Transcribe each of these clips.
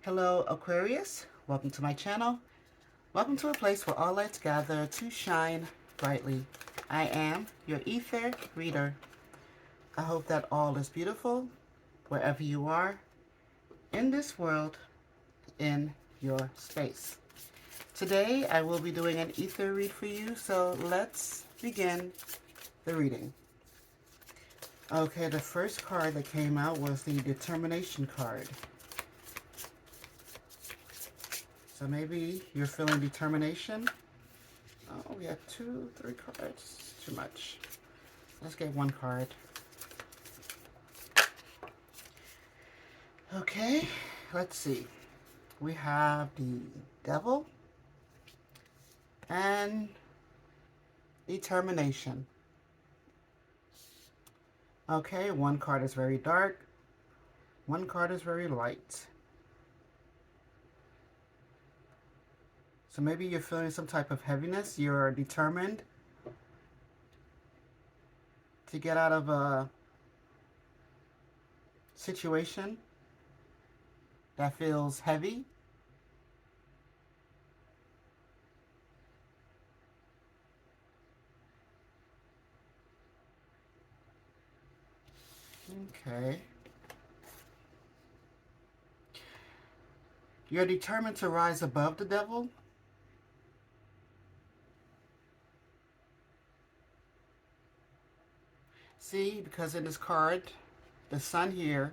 Hello, Aquarius. Welcome to my channel. Welcome to a place where all lights gather to shine brightly. I am your ether reader. I hope that all is beautiful wherever you are in this world, in your space. Today, I will be doing an ether read for you, so let's begin the reading. Okay, the first card that came out was the Determination card. So maybe you're feeling determination. Oh, we have 2, 3 cards. Too much. Let's get one card. Okay, let's see. We have the Devil and Determination. Okay, one card is very dark. One card is very light. So maybe you're feeling some type of heaviness. You're determined to get out of a situation that feels heavy. Okay. You're determined to rise above the devil. See, because in this card, the sun here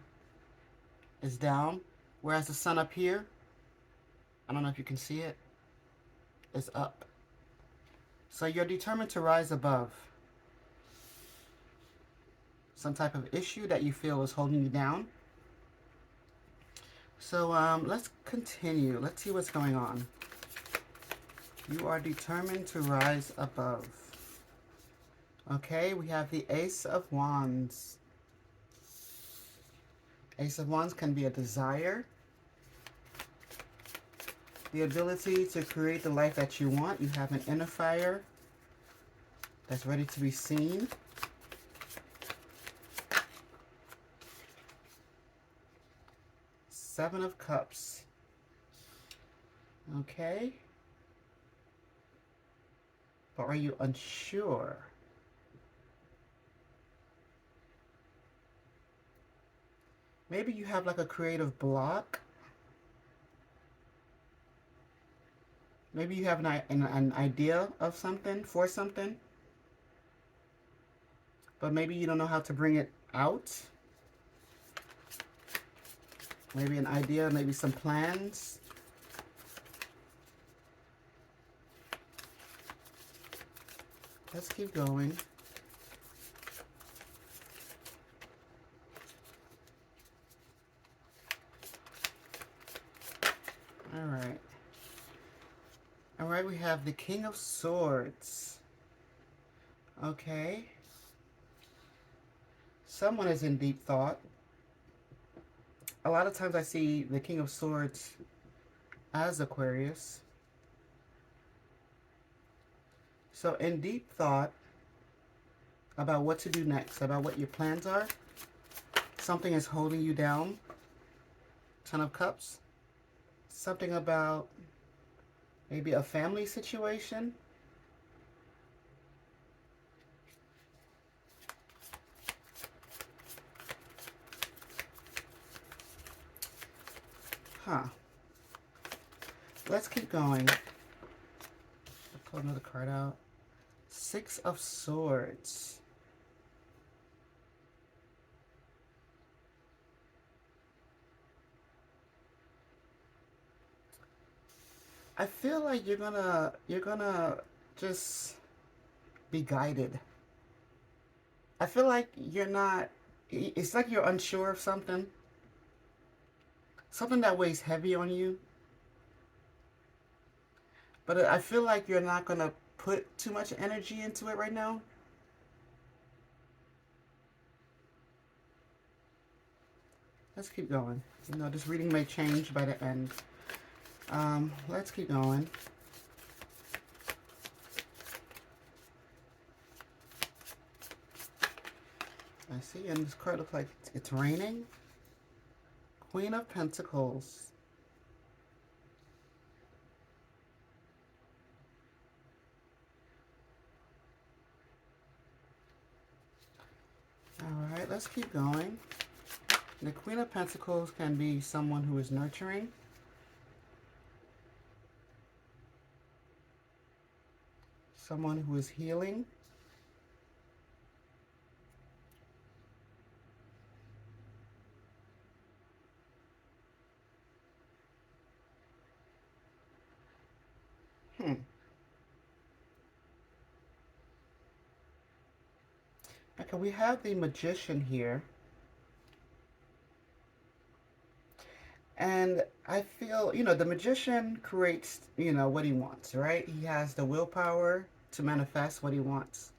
is down, whereas the sun up here, I don't know if you can see it, is up. So you're determined to rise above some type of issue that you feel is holding you down. So let's continue. Let's see what's going on. You are determined to rise above. Okay, we have the Ace of Wands. Ace of Wands can be a desire, the ability to create the life that you want. You have an inner fire that's ready to be seen. Seven of Cups. Okay. But are you unsure? Maybe you have like a creative block. Maybe you have an idea of something, for something. But maybe you don't know how to bring it out. Maybe an idea, maybe some plans. Let's keep going. All right. All right, we have the King of Swords. Okay. Someone is in deep thought. A lot of times I see the King of Swords as Aquarius. So in deep thought about what to do next, about what your plans are. Something is holding you down. Ten of Cups. Something about maybe a family situation. Huh. Let's keep going. I'll pull another card out. Six of Swords. I feel like you're gonna just be guided. I feel like you're not, it's like you're unsure of something. Something that weighs heavy on you. But I feel like you're not gonna put too much energy into it right now. Let's keep going. You know, this reading may change by the end. Let's keep going. I see, and this card looks like it's raining. Queen of Pentacles. All right, let's keep going. The Queen of Pentacles can be someone who is nurturing. Someone who is healing. Hmm. Okay, we have the Magician here. And I feel, the magician creates, what he wants, right? He has the willpower to manifest what he wants.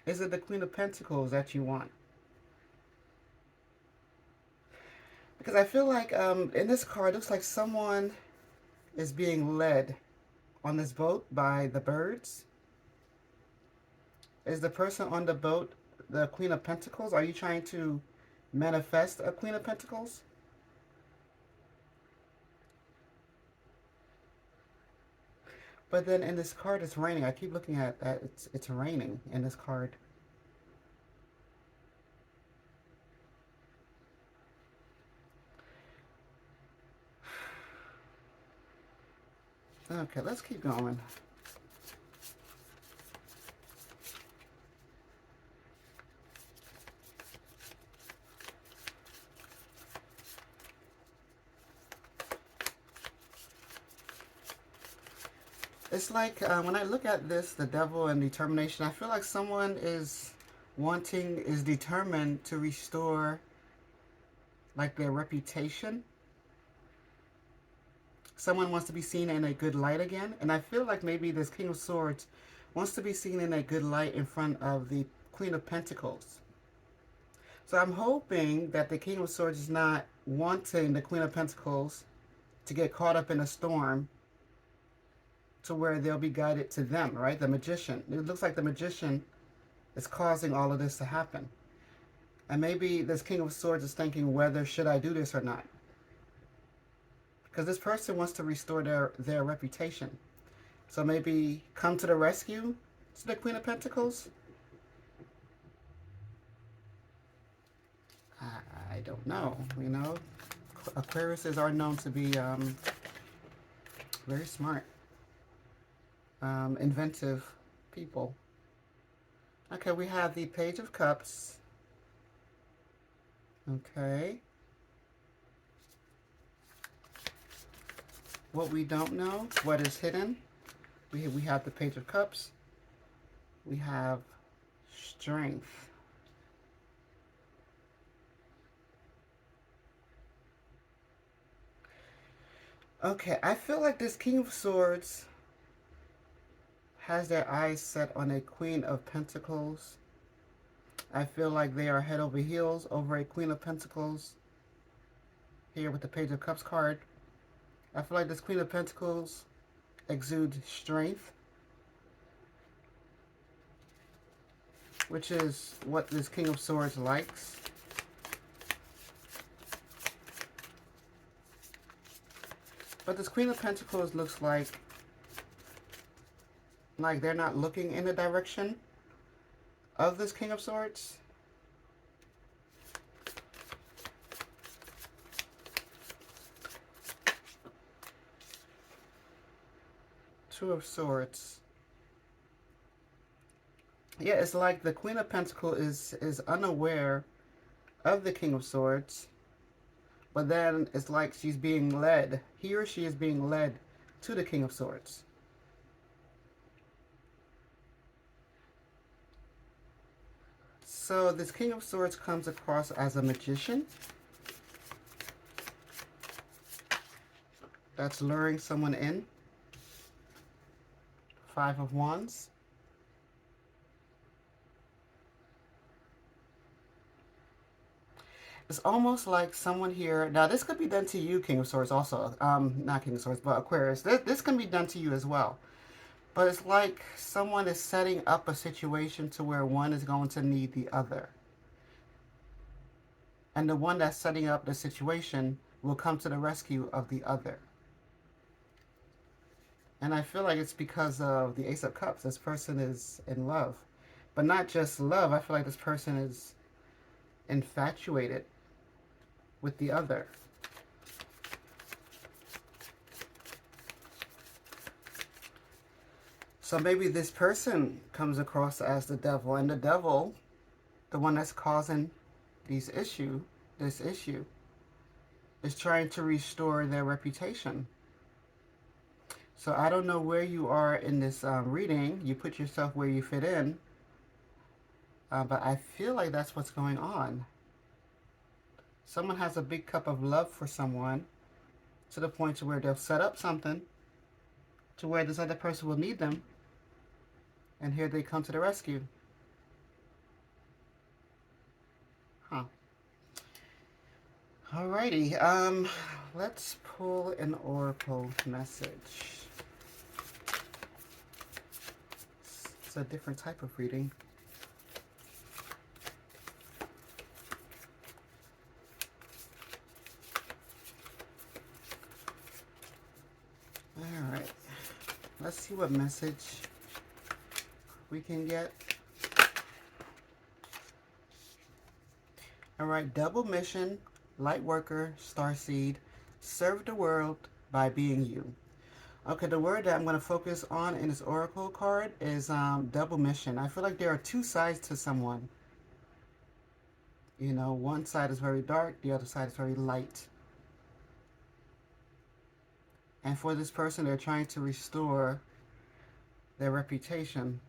Is it the Queen of Pentacles that you want? Because I feel like in this card, it looks like someone is being led on this boat by the birds. Is the person on the boat the Queen of Pentacles? Are you trying to manifest a Queen of Pentacles? But then in this card, it's raining. I keep looking at that. It's raining in this card. Okay, let's keep going. It's like when I look at this, the devil and determination, I feel like someone is determined to restore like their reputation. Someone wants to be seen in a good light again. And I feel like maybe this King of Swords wants to be seen in a good light in front of the Queen of Pentacles. So I'm hoping that the King of Swords is not wanting the Queen of Pentacles to get caught up in a storm to where they'll be guided to them, right? The Magician. It looks like the Magician is causing all of this to happen. And maybe this King of Swords is thinking, whether should I do this or not? Because this person wants to restore their reputation. So maybe come to the rescue to the Queen of Pentacles? I don't know, Aquariuses are known to be very smart, inventive people. Okay, we have the Page of Cups. Okay. What we don't know, what is hidden. We have the Page of Cups. We have Strength. Okay, I feel like this King of Swords has their eyes set on a Queen of Pentacles. I feel like they are head over heels over a Queen of Pentacles here with the Page of Cups card. I feel like this Queen of Pentacles exudes strength, which is what this King of Swords likes. But this Queen of Pentacles looks like they're not looking in the direction of this King of Swords. Two of Swords. Yeah, it's like the Queen of Pentacles is unaware of the King of Swords. But then it's like she's being led. He or she is being led to the King of Swords. So this King of Swords comes across as a magician that's luring someone in. Five of Wands. It's almost like someone here. Now, this could be done to you, King of Swords, also. Not King of Swords, but Aquarius. This can be done to you as well. But it's like someone is setting up a situation to where one is going to need the other. And the one that's setting up the situation will come to the rescue of the other. And I feel like it's because of the Ace of Cups. This person is in love. But not just love. I feel like this person is infatuated with the other. So maybe this person comes across as the devil, and the devil, the one that's causing this issue, is trying to restore their reputation. So I don't know where you are in this reading. You put yourself where you fit in. But I feel like that's what's going on. Someone has a big cup of love for someone to the point to where they'll set up something to where this other person will need them. And here they come to the rescue. Huh. Alrighty. Let's pull an oracle message. It's a different type of reading. Alright. Let's see what message we can get. Alright, double mission, light worker, starseed, serve the world by being you. Okay, the word that I'm going to focus on in this oracle card is double mission. I feel like there are two sides to someone. You know, one side is very dark, the other side is very light. And for this person, they're trying to restore their reputation.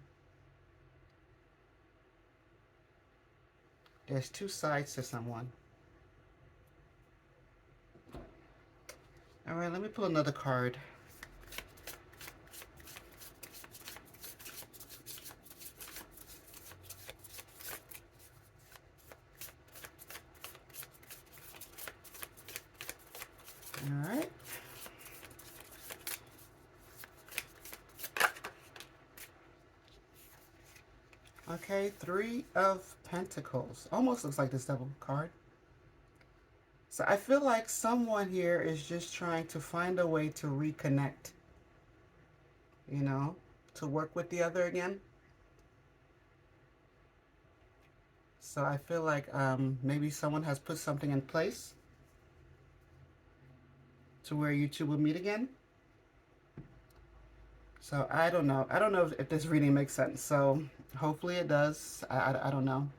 There's two sides to someone. All right, let me pull another card. All right. Okay, Three of Pentacles. Almost looks like this double card. So I feel like someone here is just trying to find a way to reconnect. You know, to work with the other again. So I feel like maybe someone has put something in place to where you two will meet again. So I don't know. I don't know if this reading makes sense. So hopefully it does. I don't know.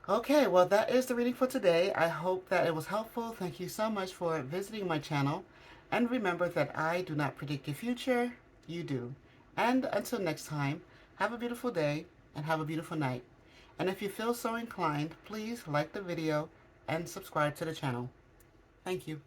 Okay, well, that is the reading for today. I hope that it was helpful. Thank you so much for visiting my channel. And remember that I do not predict your future. You do. And until next time, have a beautiful day and have a beautiful night. And if you feel so inclined, please like the video and subscribe to the channel. Thank you.